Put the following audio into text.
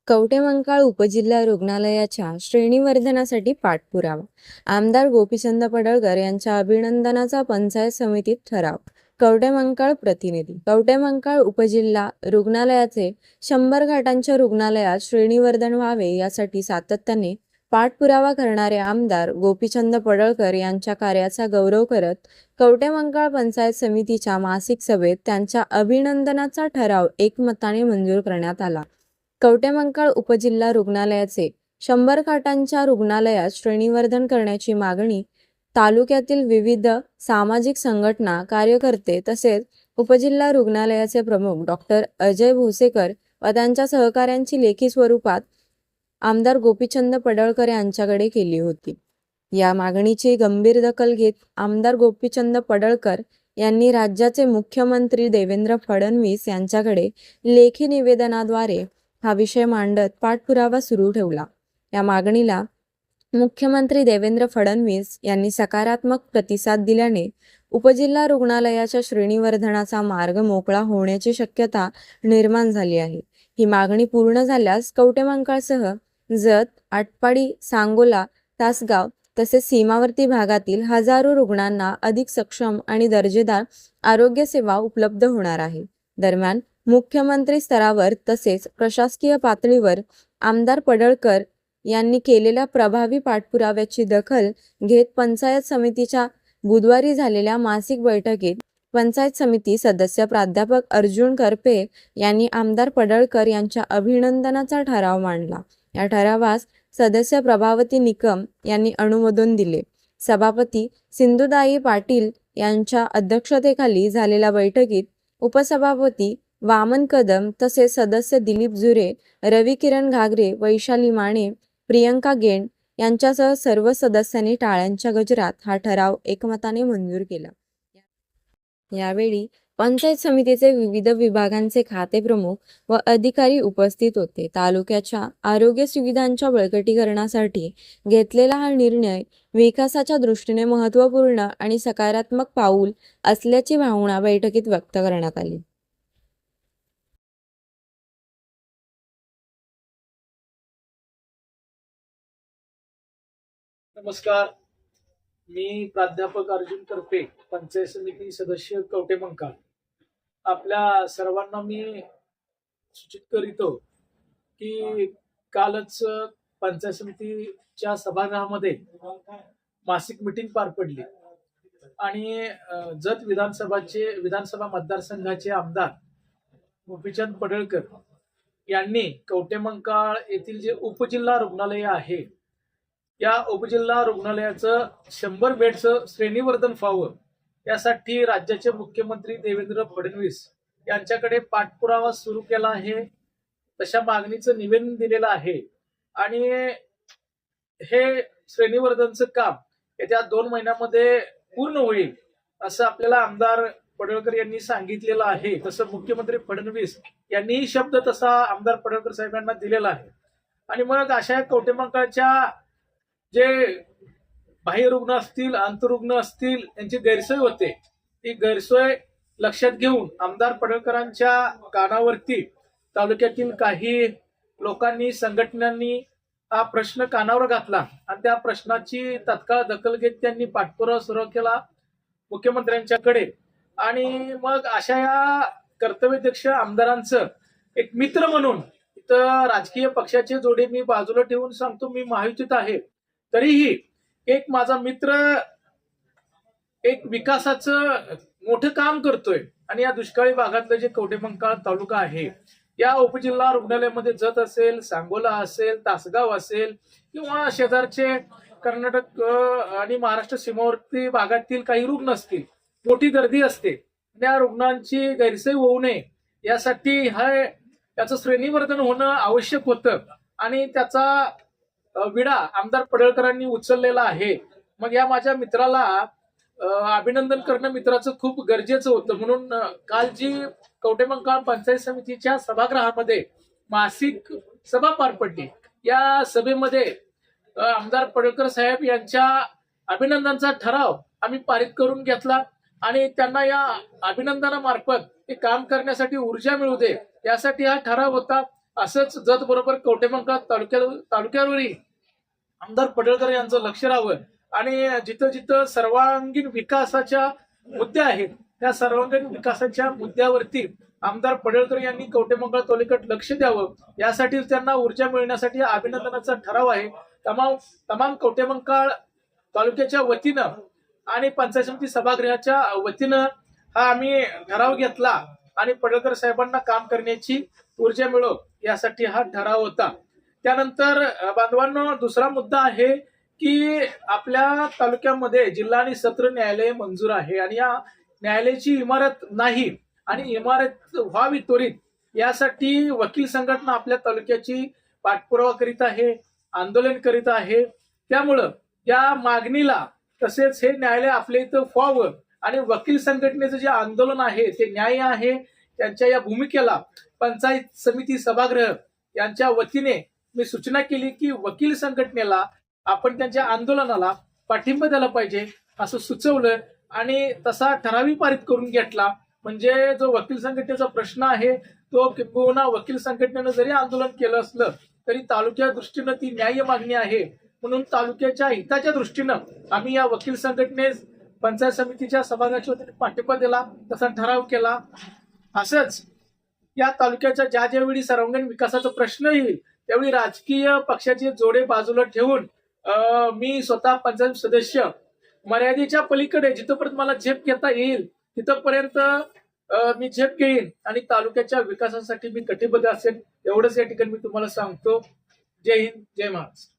कवठेमंकाळ उपजिल्हा रुग्णालयाच्या श्रेणीवर्धनासाठी पाठपुरावा. आमदार गोपीचंद पडळकर यांच्या अभिनंदनाचा पंचायत समितीत ठराव. कवठेमंकाळ प्रतिनिधी. कवठेमंकाळ उपजिल्हा रुग्णालयाचे 100 खाटांच्या रुग्णालयात श्रेणीवर्धन व्हावे यासाठी सातत्याने पाठपुरावा करणारे आमदार गोपीचंद पडळकर यांच्या कार्याचा गौरव करत कवठेमंकाळ पंचायत समितीच्या मासिक सभेत त्यांच्या अभिनंदनाचा ठराव एकमताने मंजूर करण्यात आला. कवठेमंकाळ उपजिल्हा रुग्णालयाचे 100 खाटांच्या रुग्णालयात श्रेणीवर्धन करण्याची मागणी तालुक्यातील विविध सामाजिक संघटना, कार्यकर्ते तसेच उपजिल्हा रुग्णालयाचे प्रमुख डॉक्टर अजय भोसेकर व त्यांच्या सहकाऱ्यांची लेखी स्वरूपात आमदार गोपीचंद पडळकर यांच्याकडे केली होती. या मागणीची गंभीर दखल घेत आमदार गोपीचंद पडळकर यांनी राज्याचे मुख्यमंत्री देवेंद्र फडणवीस यांच्याकडे लेखी निवेदनाद्वारे हा विषय मांडत पाठपुरावा सुरू ठेवला. या मागणीला मुख्यमंत्री देवेंद्र फडणवीस यांनी सकारात्मक प्रतिसाद दिल्याने उपजिल्हा रुग्णालयाच्या श्रेणीवर्धनाचा मार्ग मोकळा होण्याची शक्यता निर्माण झाली आहे. ही मागणी पूर्ण झाल्यास कवठेमंकाळसह जत, आटपाडी, सांगोला, तासगाव तसेच सीमावर्ती भागातील हजारो रुग्णांना अधिक सक्षम आणि दर्जेदार आरोग्य सेवा उपलब्ध होणार आहे. दरम्यान मुख्यमंत्री स्तरावर तसेच प्रशासकीय पातळीवर आमदार पडळकर यांनी केलेल्या प्रभावी पाठपुराव्याची दखल घेत पंचायत समितीच्या बुधवारी झालेल्या मासिक बैठकीत पंचायत समिती सदस्य प्राध्यापक अर्जुन करपे यांनी आमदार पडळकर यांच्या अभिनंदनाचा ठराव मांडला. या ठरावास सदस्य प्रभावती निकम यांनी अनुमोदन दिले. सभापती सिंधुताई पाटील यांच्या अध्यक्षतेखाली झालेल्या बैठकीत उपसभापती वामन कदम तसेच सदस्य दिलीप जुरे, रवी किरण घागरे, वैशाली माने, प्रियंका गेंड यांच्यासह सर्व सदस्यांनी टाळ्यांच्या गजरात हा ठराव एकमताने मंजूर केला. यावेळी पंचायत समितीचे विविध विभागांचे खाते प्रमुख व अधिकारी उपस्थित होते. तालुक्याच्या आरोग्य सुविधांच्या बळकटीकरणासाठी घेतलेला हा निर्णय विकासाच्या दृष्टीने महत्त्वपूर्ण आणि सकारात्मक पाऊल असल्याची भावना बैठकीत व्यक्त करण्यात आली. नमस्कार, मी प्राध्यापक अर्जुन करपे, पंचायत समिती सदस्य कवठेमंकाळ. आपल्या सर्वांना मी सूचित करीतो की कालच पंचायत समितीच्या सभागृहामध्ये मासिक मीटिंग पार पडली आणि जत विधानसभा मतदारसंघाचे आमदार गोपीचंद पडळकर यांनी कवठेमंकाळ येथील जे उपजिल्हा रुग्णालय आहे या उपजिल्हा रुग्णालयाचं 100 बेडचं श्रेणीवर्धन व्हावं यासाठी राज्याचे मुख्यमंत्री देवेंद्र फडणवीस यांच्याकडे पाठपुरावा सुरू केला आहे. तशा मागणीचं निवेदन दिलेलं आहे आणि हे श्रेणीवर्धनचं काम येत्या 2 महिन्यामध्ये पूर्ण होईल असं आपल्याला आमदार पडळकर यांनी सांगितलेलं आहे. तसं मुख्यमंत्री फडणवीस यांनीही शब्द तसा आमदार पडळकर साहेबांना दिलेला आहे. आणि मग अशा कवठेमंकाळच्या जे बाह्य रुग्ण असतील, अंतरुग्ण असतील, यांची गैरसोय होते, ती गैरसोय लक्षात घेऊन आमदार पडळकरांच्या कानावरती तालुक्यातील काही लोकांनी, संघटनांनी हा प्रश्न कानावर घातला आणि त्या प्रश्नाची तात्काळ दखल घेत त्यांनी पाठपुरावा सुरू केला मुख्यमंत्र्यांच्याकडे. आणि मग अशा या कर्तव्यदक्ष आमदारांचं एक मित्र म्हणून, इथं राजकीय पक्षाचे जोडे मी बाजूला ठेवून सांगतो, मी महायुतीत आहे, तरीही एक माझा मित्र एक विकासाचं मोठं काम करतोय. आणि या दुष्काळी भागातलं जे कवठेमंकाळ तालुका आहे, या उपजिल्हा रुग्णालयामध्ये जत असेल, सांगोला असेल, तासगाव असेल किंवा शेजारचे कर्नाटक आणि महाराष्ट्र सीमावर्ती भागातील काही रुग्ण असतील, मोठी गर्दी असते. त्या रुग्णांची गैरसोय होऊ नये यासाठी याचं श्रेणीवर्धन होणं आवश्यक होतं आणि त्याचा विडा आमदार पडळकरांनी उचललेला आहे. मग या माझ्या मित्राला अभिनंदन करणं मित्राचं खूप गरजेचं होतं. म्हणून काल जी कवठेमंकाळ पंचायत समितीच्या सभागृहामध्ये मासिक सभा पार पडली, या सभेमध्ये आमदार पडळकर साहेब यांच्या अभिनंदनचा ठराव आम्ही पारित करून घेतला आणि त्यांना या अभिनंदनामार्फत ते काम करण्यासाठी ऊर्जा मिळू दे यासाठी हा ठराव होता. असंच जत बरोबर कवठेमंकाळ तालुक्यावरही आमदार पडळकर यांचं लक्ष राहावं आणि जिथं जिथं सर्वांगीण विकासाच्या मुद्दे आहेत त्या सर्वांगीण विकासाच्या मुद्द्यावरती आमदार पडळकर यांनी कवठेमंकाळ तालुक्यात लक्ष द्यावं यासाठी त्यांना ऊर्जा मिळण्यासाठी अभिनंदनाचा ठराव आहे. तमाम कवठेमंकाळ तालुक्याच्या वतीनं आणि पंचायत समिती सभागृहाच्या वतीनं हा आम्ही ठराव घेतला आणि पडळकर साहेबांना काम करण्याची ऊर्जा मिळो यासाठी हा ठराव होता. त्यानंतर बांधवांनो, दुसरा मुद्दा आहे की आपल्या तालुक्यामध्ये जिल्हा आणि सत्र न्यायालय मंजूर आहे आणि या न्यायालयाची इमारत नाही आणि इमारत व्हावी त्वरित यासाठी वकील संघटना आपल्या तालुक्याची पाठपुरावा करीत आहे, आंदोलन करीत आहे. त्यामुळं या मागणीला तसेच हे न्यायालय आपल्या इथं व्हावं आणि वकील संघटनेचं जे आंदोलन आहे ते न्याय आहे त्यांच्या या भूमिकेला पंचायत समिती सभागृह यांच्या वतीने मी सूचना केली की वकील संघटनेला आपण त्यांच्या आंदोलनाला पाठिंबा द्यायला पाहिजे असं सुचवलं आणि तसा ठरावही पारित करून घेतला. म्हणजे जो वकील संघटनेचा प्रश्न आहे तो किंबहुना वकील संघटनेनं जरी आंदोलन केलं असलं तरी तालुक्या दृष्टीनं ती न्याय्य मागणी आहे. म्हणून तालुक्याच्या हिताच्या दृष्टीनं आम्ही या वकील संघटनेस पंचायत समितीच्या सभागृहाच्या वतीने पाठिंबा दिला, तसा ठराव केला. असंच या तालुक्याच्या ज्या ज्यावेळी सर्वांगीण विकासाचा प्रश्न येईल त्यावेळी राजकीय पक्षाचे जोडे बाजूला ठेवून मी स्वतः पंचायत सदस्य मर्यादेच्या पलीकडे जिथपर्यंत मला झेप घेता येईल तिथपर्यंत मी झेप घेईन आणि तालुक्याच्या विकासासाठी मी कटिबद्ध असेल एवढंच या ठिकाणी मी तुम्हाला सांगतो. जय हिंद, जय महाराष्ट्र.